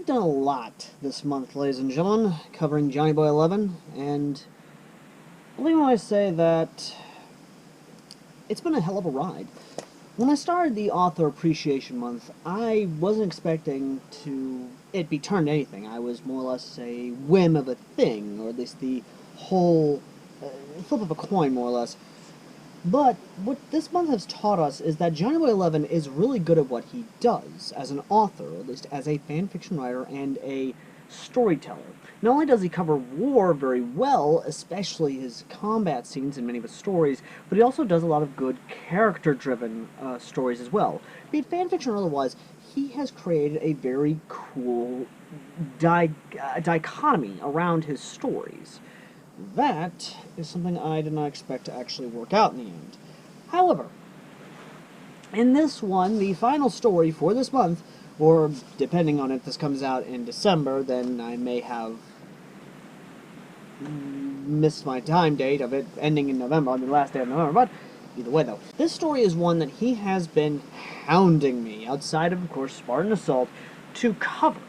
We've done a lot this month, ladies and gentlemen, covering Johnny Boy 11, and believe me when I say that it's been a hell of a ride. When I started the Author Appreciation Month, I wasn't expecting it be turned anything. I was more or less a whim of a thing, or at least the whole flip of a coin, more or less. But what this month has taught us is that Johnny Boy 11 is really good at what he does as an author, or at least as a fanfiction writer and a storyteller. Not only does he cover war very well, especially his combat scenes in many of his stories, but he also does a lot of good character-driven stories as well. Be it fanfiction or otherwise, he has created a very cool dichotomy around his stories. That is something I did not expect to actually work out in the end. However, in this one, the final story for this month, or depending on if this comes out in December, then I may have missed my time date of it ending in November, on the last day of November, but either way though. This story is one that he has been hounding me, outside of course, Spartan Assault, to cover.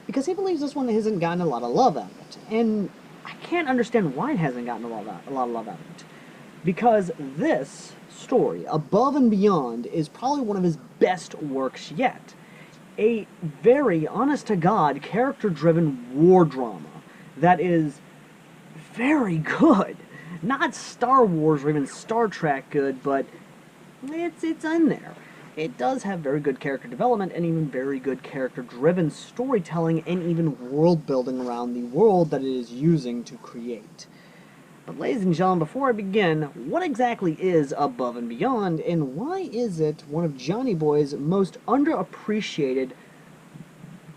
Because he believes this one hasn't gotten a lot of love out of it. And I can't understand why it hasn't gotten a lot of love out of it. Because this story, Above and Beyond, is probably one of his best works yet. A very, honest-to-God, character-driven war drama that is very good. Not Star Wars or even Star Trek good, but it's in there. It does have very good character development and even very good character-driven storytelling and even world-building around the world that it is using to create. But ladies and gentlemen, before I begin, what exactly is Above and Beyond, and why is it one of Johnny Boy's most underappreciated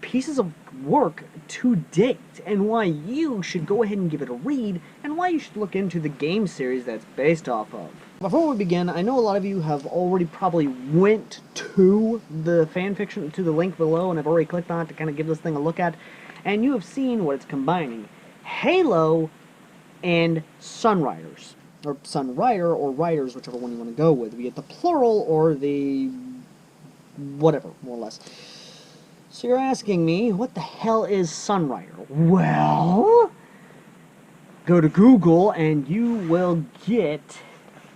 pieces of work to date, and why you should go ahead and give it a read, and why you should look into the game series that's based off of. Before we begin, I know a lot of you have already probably went to the fanfiction, to the link below, and have already clicked on it to kind of give this thing a look at, and you have seen what it's combining. Halo and sunriders, or sunrider, or riders, whichever one you want to go with, be it the plural or the whatever, more or less. So you're asking me, what the hell is sunrider? Well, go to Google and you will get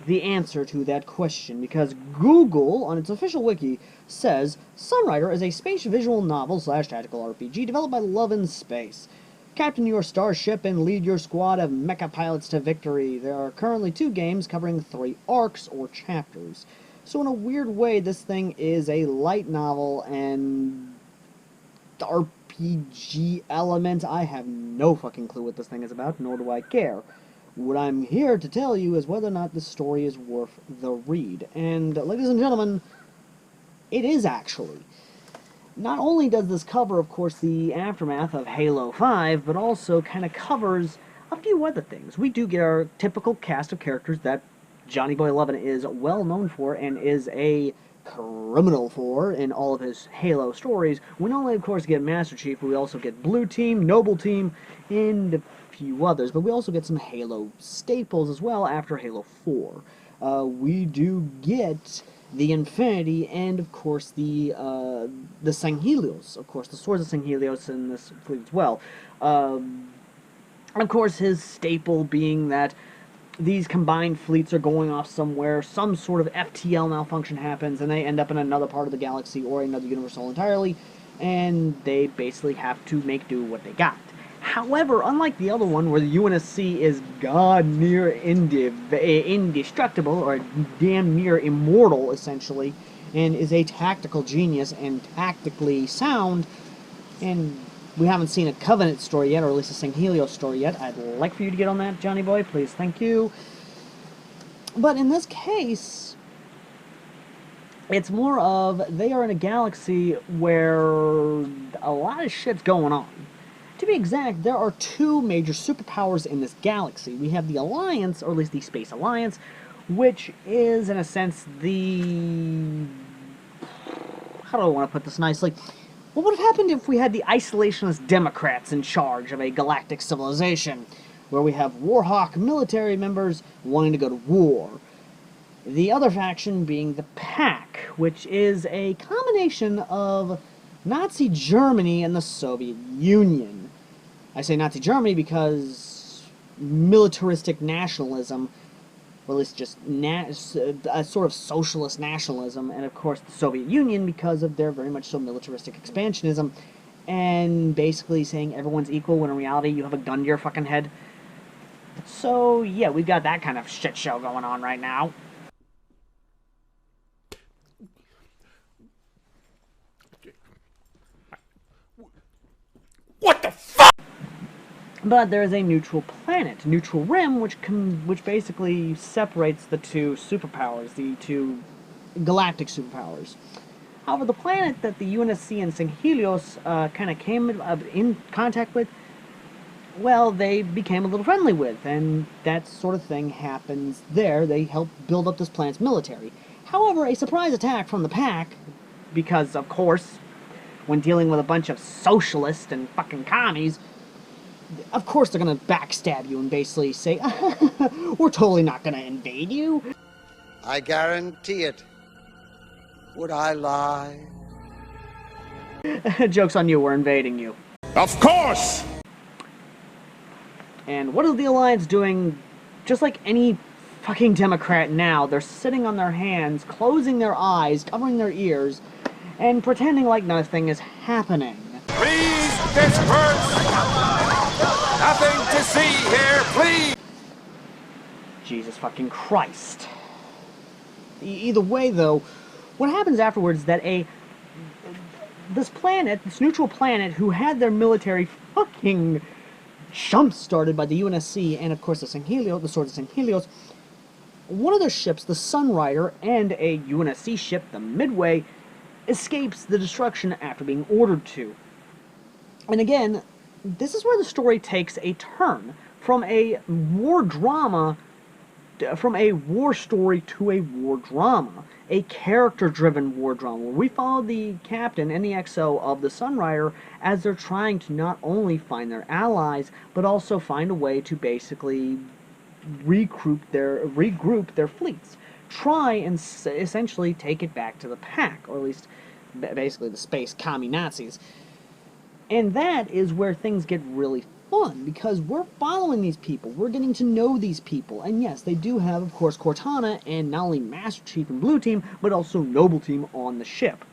the answer to that question, because Google, on its official wiki, says Sunrider is a space visual novel / tactical RPG developed by Love in Space. Captain your starship and lead your squad of mecha pilots to victory. There are currently 2 games covering 3 arcs or chapters. So in a weird way, this thing is a light novel and RPG element. I have no fucking clue what this thing is about, nor do I care. What I'm here to tell you is whether or not this story is worth the read. And, ladies and gentlemen, it is actually. Not only does this cover, of course, the aftermath of Halo 5, but also kind of covers a few other things. We do get our typical cast of characters that Johnny Boy 11 is well known for and is a criminal for in all of his Halo stories. We not only, of course, get Master Chief, but we also get Blue Team, Noble Team, and a few others. But we also get some Halo staples as well after Halo 4. We do get the Infinity, and of course the Sanghelios, of course the Swords of Sanghelios in this fleet as well. Of course, his staple being that these combined fleets are going off somewhere, some sort of FTL malfunction happens, and they end up in another part of the galaxy or another universe entirely, and they basically have to make do with what they got. However, unlike the other one, where the UNSC is god near indestructible, or damn near immortal, essentially, and is a tactical genius and tactically sound, and we haven't seen a Covenant story yet, or at least a Sanghelios story yet. I'd like for you to get on that, Johnny Boy, please, thank you. But in this case, it's more of, they are in a galaxy where a lot of shit's going on. To be exact, there are 2 major superpowers in this galaxy. We have the Alliance, or at least the Space Alliance, which is, in a sense, the... how do I want to put this nicely? What would have happened if we had the isolationist Democrats in charge of a galactic civilization, where we have Warhawk military members wanting to go to war? The other faction being the Pack, which is a combination of Nazi Germany and the Soviet Union. I say Nazi Germany because militaristic nationalism, or at least just a sort of socialist nationalism, and of course the Soviet Union because of their very much so militaristic expansionism, and basically saying everyone's equal when in reality you have a gun to your fucking head. So yeah, we've got that kind of shit show going on right now. What the fuck? But there is a neutral planet, neutral rim, which basically separates the two superpowers, the two galactic superpowers. However, the planet that the UNSC and Helios kind of came in contact with, well, they became a little friendly with, and that sort of thing happens there. They help build up this planet's military. However, a surprise attack from the pack, because, of course, when dealing with a bunch of socialists and fucking commies, of course they're gonna backstab you and basically say, we're totally not gonna invade you. I guarantee it. Would I lie? Joke's on you, we're invading you. Of course! And what is the Alliance doing? Just like any fucking Democrat now, they're sitting on their hands, closing their eyes, covering their ears, and pretending like nothing is happening. Please disperse! Nothing to see here, please! Jesus fucking Christ. Either way, though, what happens afterwards is that this planet, this neutral planet, who had their military fucking jump-started by the UNSC and, of course, the Swords of Helios, one of their ships, the Sunrider, and a UNSC ship, the Midway, escapes the destruction after being ordered to. And again, this is where the story takes a turn from a war drama, from a war story to a war drama, a character-driven war drama, where we follow the captain and the XO of the Sunrider as they're trying to not only find their allies, but also find a way to basically regroup their fleets. Try and essentially take it back to the pack, or at least basically the space commie Nazis. And that is where things get really fun, because we're following these people, we're getting to know these people, and yes, they do have, of course, Cortana and not only Master Chief and Blue Team, but also Noble Team on the ship.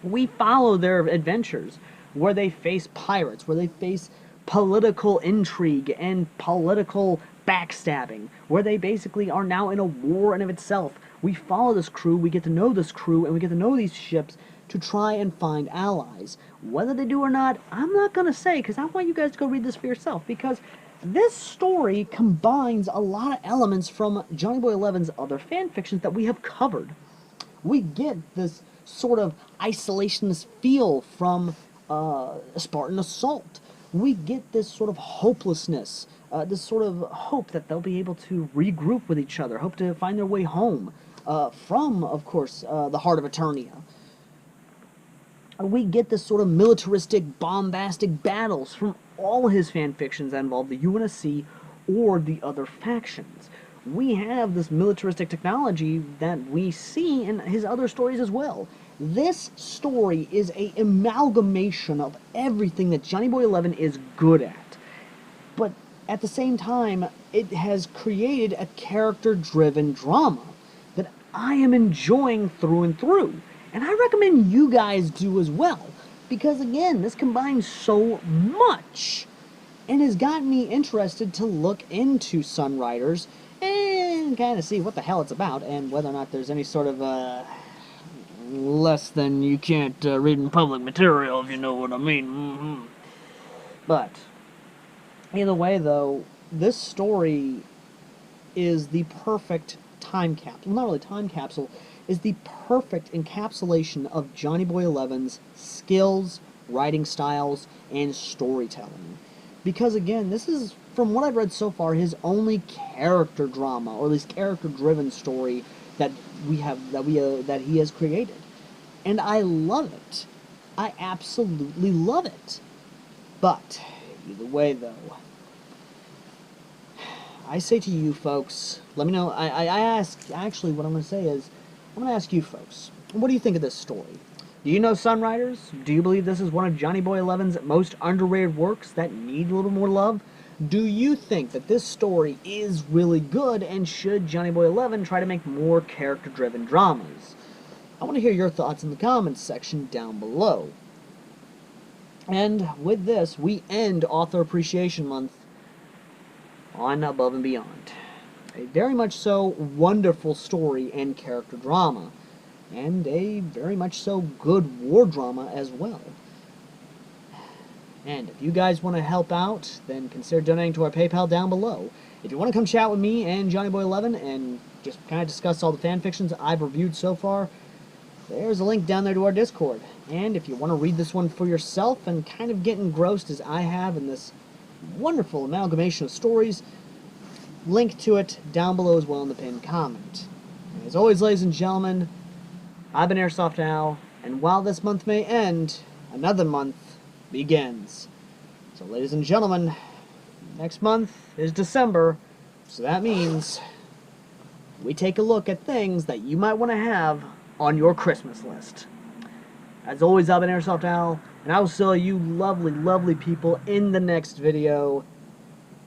We follow their adventures, where they face pirates, where they face political intrigue and political backstabbing, where they basically are now in a war in of itself. We follow this crew, we get to know this crew, and we get to know these ships to try and find allies. Whether they do or not, I'm not going to say, because I want you guys to go read this for yourself, because this story combines a lot of elements from Johnny Boy 11's other fan fictions that we have covered. We get this sort of isolationist feel from Spartan Assault. We get this sort of hopelessness, this sort of hope that they'll be able to regroup with each other, hope to find their way home from, of course, the Heart of Eternia. We get this sort of militaristic, bombastic battles from all his fan fictions that involve the UNSC or the other factions. We have this militaristic technology that we see in his other stories as well. This story is an amalgamation of everything that Johnny Boy 11 is good at. But at the same time, it has created a character-driven drama that I am enjoying through and through. And I recommend you guys do as well, because again, this combines so much and has gotten me interested to look into Sunriders and kind of see what the hell it's about and whether or not there's any sort of less than you can't read in public material, if you know what I mean. Mm-hmm. But either way, though, this story is the perfect time capsule. Well, not really time capsule, is the perfect encapsulation of Johnny Boy 11's skills, writing styles, and storytelling. Because again, this is, from what I've read so far, his only character drama, or at least character-driven story that that he has created. And I love it. I absolutely love it. But either way, though, I say to you folks, let me know. Actually, what I'm going to say is, I'm going to ask you folks, what do you think of this story? Do you know Sunriders? Do you believe this is one of Johnny Boy 11's most underrated works that need a little more love? Do you think that this story is really good, and should Johnny Boy 11 try to make more character-driven dramas? I want to hear your thoughts in the comments section down below. And with this, we end Author Appreciation Month on Above and Beyond. A very much so wonderful story and character drama, and a very much so good war drama as well. And if you guys want to help out, then consider donating to our PayPal down below. If you want to come chat with me and Johnny Boy 11 and just kind of discuss all the fanfictions I've reviewed so far, there's a link down there to our Discord. And if you want to read this one for yourself and kind of get engrossed as I have in this wonderful amalgamation of stories, link to it down below as well in the pinned comment. And as always, ladies and gentlemen, I've been Airsoft Al, and while this month may end, another month begins. So ladies and gentlemen, next month is December, so that means we take a look at things that you might want to have on your Christmas list. As always, I've been Airsoft Al, and I will see you lovely, lovely people in the next video.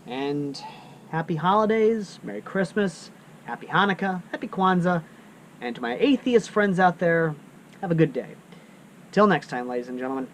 And happy holidays, Merry Christmas, Happy Hanukkah, Happy Kwanzaa, and to my atheist friends out there, have a good day. Till next time, ladies and gentlemen.